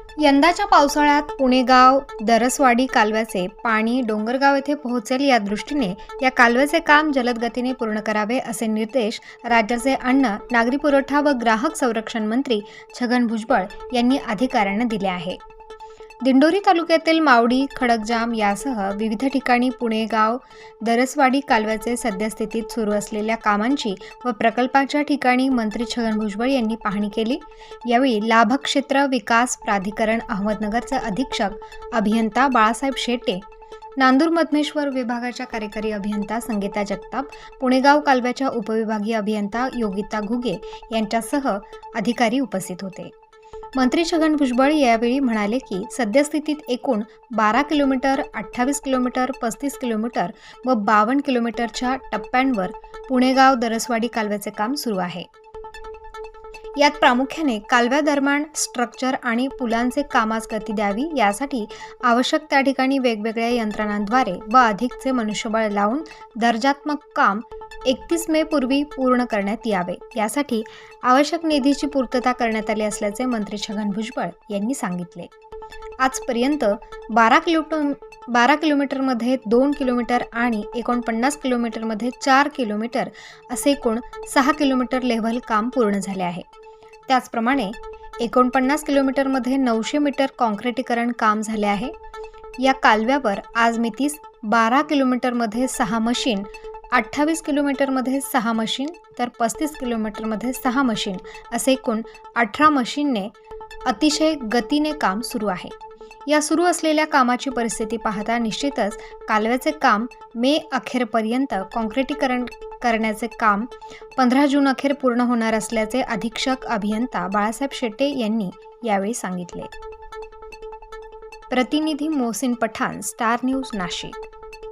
यंदाच्या पावसाळ्यात पुणेगाव दरसवाडी कालव्याचे पाणी डोंगरगाव येथे पोहोचेल या दृष्टीने या कालव्याचे काम जलद गतीने पूर्ण करावे असे निर्देश राज्याचे अन्न, नागरी पुरवठा व ग्राहक संरक्षण मंत्री छगन भुजबळ यांनी अधिकाऱ्यांना दिले आहे। दिंडोरी तालुक्यातील मावडी, खडकजाम यासह विविध ठिकाणी पुणेगाव दरसवाडी कालव्याचे सद्यस्थितीत सुरू असलेल्या कामांची व प्रकल्पाच्या ठिकाणी मंत्री छगन भुजबळ यांनी पाहणी केली। यावेळी लाभक्षेत्र विकास प्राधिकरण अहमदनगरचे अधीक्षक अभियंता बाळासाहेब शेटे, नांदूर मधमेश्वर विभागाच्या कार्यकारी अभियंता संगीता जगताप, पुणेगाव कालव्याच्या उपविभागीय अभियंता योगिता घुगे यांच्यासह अधिकारी उपस्थित होते। मंत्री छगन भुजबळ यावेळी म्हणाले की सद्यस्थितीत एकूण 12 किलोमीटर, 28 किलोमीटर, 35 किलोमीटर व 52 किलोमीटरच्या टप्प्यांवर पुणेगाव दरसवाडी कालव्याचे काम सुरू आहे। यात प्रामुख्याने कालव्यादरम्यान स्ट्रक्चर आणि पुलांचे कामास गती द्यावी यासाठी आवश्यक त्या ठिकाणी वेगवेगळ्या यंत्रणांद्वारे व अधिकचे मनुष्यबळ लावून दर्जात्मक काम 31 मे पूर्वी पूर्ण करण्यात यावे, यासाठी आवश्यक निधीची पूर्तता करण्यात आली असल्याचे मंत्री छगन भुजबळ यांनी सांगितले। आजपर्यंत 12 किलोमीटरमध्ये 2 किलोमीटर आणि 49 किलोमीटरमध्ये 4 किलोमीटर असे एकूण 6 किलोमीटर लेव्हल काम पूर्ण झाले आहे। त्याचप्रमाणे 49 किलोमीटरमध्ये 900 मीटर काँक्रिटीकरण काम झाले आहे। या कालव्यावर आज मितीस 12 किलोमीटरमध्ये 6 मशीन, 28 किलोमीटरमध्ये 6 मशीन तर 35 किलोमीटरमध्ये 6 मशीन असे एकूण 18 मशीनने अतिशय गतीने काम सुरू आहे। या सुरू असलेल्या कामाची परिस्थिती पाहता निश्चितच कालव्याचे काम मे अखेरपर्यंत काँक्रिटीकरण करण्याचे काम 15 जून अखेर पूर्ण होणार असल्याचे अधीक्षक अभियंता बाळासाहेब शेटे यांनी यावेळी सांगितले। प्रतिनिधी मोहसिन पठाण, स्टार न्यूज, नाशिक।